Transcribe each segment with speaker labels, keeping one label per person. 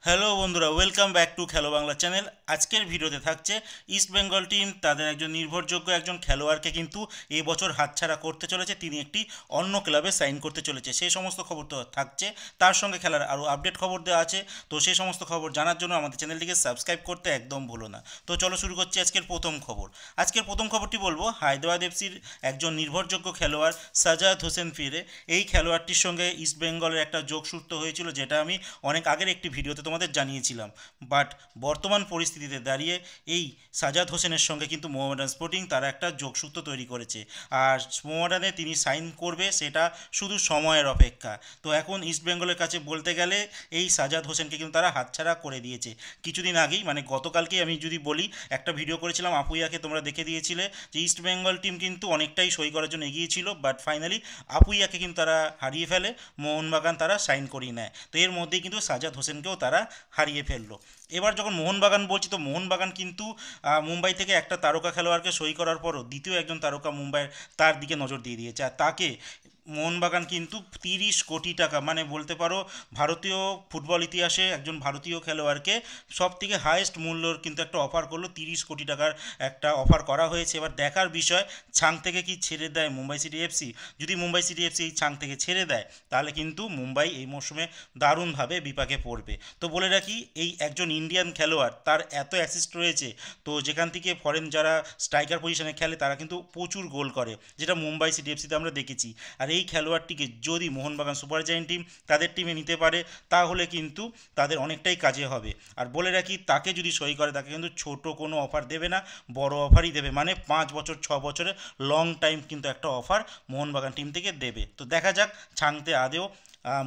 Speaker 1: Hello বন্ধুরা, welcome back to খেলো Bangla channel. আজকের ভিডিওতে থাকছে ইস্ট বেঙ্গল টিম তাদের একজন নির্ভরযোগ্য একজন খেলোয়াড়কে কিন্তু এই বছর হাতছাড়া করতে চলেছে। তিনি একটি অন্য ক্লাবে সাইন করতে চলেছে, সেই সমস্ত খবর তো থাকছে। তার সঙ্গে খেলার আরও আপডেট খবর দেওয়া আছে। তো সেই সমস্ত খবর জানার জন্য আমাদের চ্যানেলটিকে সাবস্ক্রাইব করতে একদম ভুলো না। তো চলো শুরু করছি আজকের প্রথম খবর। আজকের প্রথম খবরটি বলবো হায়দ্রাবাদ এফসির একজন নির্ভরযোগ্য খেলোয়াড় সাজাদ হোসেন ফিরে। এই খেলোয়াড়টির সঙ্গে ইস্ট বেঙ্গলের একটা যোগসূত্র হয়েছিল, যেটা আমি অনেক আগের একটি ভিডিওতে তোমাদের জানিয়েছিলাম। বাট বর্তমান পরিস্থিতিতে দাঁড়িয়ে এই সাজাদ হোসেনের সঙ্গে কিন্তু মোহামেডান স্পোর্টিং তারা একটা যোগসূত্র তৈরি করেছে, আর মোহামেডানে তিনি সাইন করবে সেটা শুধু সময়ের অপেক্ষা। তো এখন ইস্ট বেঙ্গলের কাছে বলতে গেলে এই সাজাদ হোসেনকে কিন্তু তারা হাতছাড়া করে দিয়েছে। কিছুদিন আগেই মানে গতকালকেই আমি যদি বলি, একটা ভিডিও করেছিলাম আপুইয়াকে, তোমরা দেখে দিয়েছিলে যে ইস্ট বেঙ্গল টিম কিন্তু অনেকটাই সই করার জন্য এগিয়ে ছিল, বাট ফাইনালি আপুইয়াকে কিন্তু তারা হারিয়ে ফেলে, মোহনবাগান তারা সাইন করিয়ে নেয়। তো এর মধ্যেই কিন্তু সাজাদ হোসেনকেও তারা হারিয়ে ফেললো। এবার যখন মোহনবাগান বলছি, তো মোহনবাগান কিন্তু মুম্বাই থেকে একটা তারকা খেলোয়াড়কে সই করার পরও দ্বিতীয় একজন তারকা মুম্বাইয়ের তার দিকে নজর দিয়ে দিয়েছে, আর তাকে মোহনবাগান কিন্তু 30 কোটি টাকা, মানে বলতে পারো ভারতীয় ফুটবল ইতিহাসে একজন ভারতীয় খেলোয়াড়কে সব থেকে হায়েস্ট মূল্যর কিন্তু একটা অফার করলো। 30 কোটি টাকার একটা অফার করা হয়েছে। এবার দেখার বিষয় ছাং থেকে কি ছেড়ে দেয় মুম্বাই সিটি এফসি। যদি মুম্বাই সিটি এফসি এই ছাং থেকে ছেড়ে দেয়, তাহলে কিন্তু মুম্বাই এই মরশুমে দারুণভাবে বিপাকে পড়বে। তো বলে রাখি, এই একজন ইন্ডিয়ান খেলোয়াড়, তার এত অ্যাসিস্ট রয়েছে, তো যেখান থেকে ফরেন যারা স্ট্রাইকার পজিশনে খেলে তারা কিন্তু প্রচুর গোল করে, যেটা মুম্বাই সিটি এফসিতে আমরা দেখেছি। আর এই খেলোয়াড়টিকে যদি মোহনবাগান সুপার জায়ান্ট টিম তাদের টিমে নিতে পারে, তাহলে কিন্তু তাদের অনেকটাই কাজে হবে। আর বলে রাখি, তাকে যদি সই করে, তাকে কিন্তু ছোট কোনো অফার দেবে না, বড় অফারই দেবে, মানে 5 বছর 6 বছরের লং টাইম কিন্তু একটা অফার মোহনবাগান টিম থেকে দেবে। তো দেখা যাক ছাংতে আদেও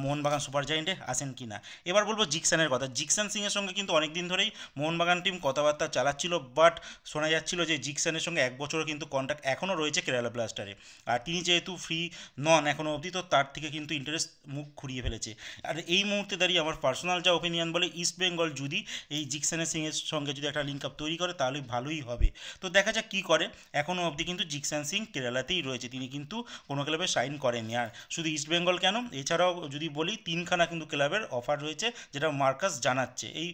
Speaker 1: মোহনবাগান সুপার জায়েন্টে আসেন কি না। এবার বলবো জিকসানের কথা। জিকসান সিংয়ের সঙ্গে কিন্তু অনেক দিন ধরেই মোহনবাগান টিম কথাবার্তা চালাচ্ছিল, বাট শোনা যাচ্ছিল যে জিকসানের সঙ্গে 1 বছরও কিন্তু কন্ট্রাক্ট এখনও রয়েছে কেরালা ব্লাস্টারে। আর তিনি যেহেতু ফ্রি নন এখনও অবধি, তো তার থেকে কিন্তু ইন্টারেস্ট মুখ ঘুরিয়ে ফেলেছে। আর এই মুহূর্তে দাঁড়িয়ে আমার পার্সোনাল যা ওপিনিয়ন বলে, ইস্ট বেঙ্গল যদি এই জিকসানের সিংয়ের সঙ্গে যদি একটা লিঙ্ক আপ তৈরি করে, তাহলে ভালোই হবে। তো দেখা যাক কী করে। এখনও অবধি কিন্তু জিকসান সিং কেরালাতেই রয়েছে, তিনি কিন্তু কোনো ক্লাবে সাইন করেননি। আর শুধু ইস্ট বেঙ্গল কেন, এছাড়াও যদি বলি 3খানা কিন্তু ক্লাবের অফার রয়েছে, যেটা মার্কাস জানাচ্ছে এই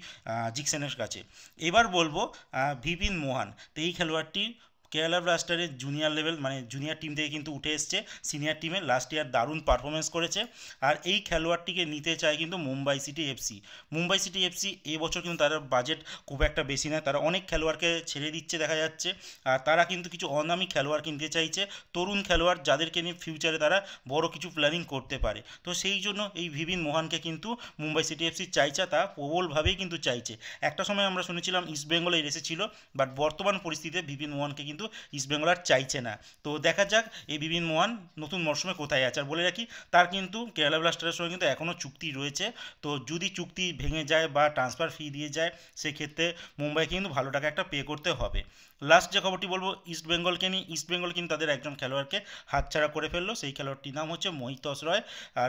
Speaker 1: জিকসেনের কাছে। এবার বলবো ভিপিন মোহান। তো এই খেলোয়াড়টি কেরালা ব্লাস্টারের জুনিয়র লেভেল, মানে জুনিয়র টিম থেকে কিন্তু উঠে এসছে সিনিয়র টিমে, লাস্ট ইয়ার দারুণ পারফরমেন্স করেছে। আর এই খেলোয়াড়টিকে নিতে চায় কিন্তু Mumbai city FC. Mumbai city FC এবছর কিন্তু তাদের বাজেট খুব একটা বেশি নয়, তারা অনেক খেলোয়াড়কে ছেড়ে দিচ্ছে দেখা যাচ্ছে। আর তারা কিন্তু কিছু অনামী খেলোয়াড় কিনতে চাইছে, তরুণ খেলোয়াড় যাদেরকে নিয়ে ফিউচারে তারা বড় কিছু প্ল্যানিং করতে পারে। তো সেই জন্য এই ভিভিন মোহানকে কিন্তু মুম্বাই সিটি এফসি চাইছে, তা প্রবলভাবেই কিন্তু চাইছে। একটা সময় আমরা শুনেছিলাম ইস্ট বেঙ্গল এই রেসে ছিল, বাট বর্তমান পরিস্থিতিতে ভিভিন মোহানকে কিন্তু ইস্ট বেঙ্গল আর চাইছে না। তো দেখা যাক এই ভিভিন মোহান নতুন মরশুমে কোথায় আছে। আর বলে রাখি, তার কিন্তু কেরালা ব্লাস্টারের সঙ্গে কিন্তু এখনও চুক্তি রয়েছে। তো যদি চুক্তি ভেঙে যায় বা ট্রান্সফার ফি দিয়ে যায়, সেক্ষেত্রে মুম্বাইকে কিন্তু ভালো টাকা একটা পে করতে হবে। লাস্ট যে খবরটি বলবো ইস্ট বেঙ্গলকে নিয়ে, ইস্ট বেঙ্গল কিন্তু তাদের একজন খেলোয়াড়কে হাতছাড়া করে ফেললো। সেই খেলোয়াড়টির নাম হচ্ছে মহিতোষ রয়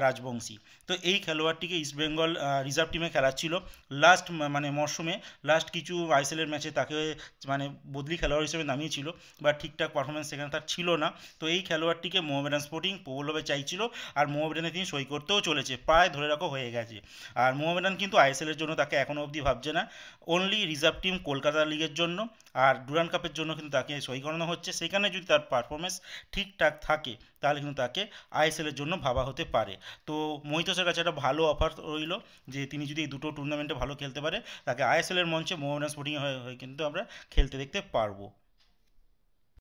Speaker 1: রাজবংশী। তো এই খেলোয়াড়টিকে ইস্ট বেঙ্গল রিজার্ভ টিমে খেলাচ্ছিল লাস্ট মানে মরশুমে, লাস্ট কিছু আইএসএলের ম্যাচে তাকে মানে বদলি খেলোয়াড় হিসেবে নামিয়েছিল, বা ঠিকঠাক পারফরমেন্স সেখানে তার ছিল না। তো এই খেলোয়াড়টিকে মোহামেডান স্পোর্টিং প্রবলভাবে চাইছিল, আর মোহামেডানে তিনি সই করতেও চলেছে, প্রায় ধরে রাখো হয়ে গেছে। আর মোহামেডান কিন্তু আইএসএলের জন্য তাকে এখনও অবধি ভাবছে না, অনলি রিজার্ভ টিম কলকাতা লিগের জন্য আর ডুরান্ড কাপের জন্য কিন্তু তাকে সই করানো হচ্ছে। সেখানে যদি তার পারফরমেন্স ঠিকঠাক থাকে, তাহলে কিন্তু তাকে আইএসএলের জন্য ভাবা হতে পারে। তো মহিতোষের কাছে একটা ভালো অফার রইল, যে তিনি যদি এই দুটো টুর্নামেন্টে ভালো খেলতে পারে, তাকে আইএসএলের মঞ্চে মোহামেডান স্পোর্টিং হয়ে কিন্তু আমরা খেলতে দেখতে পারবো।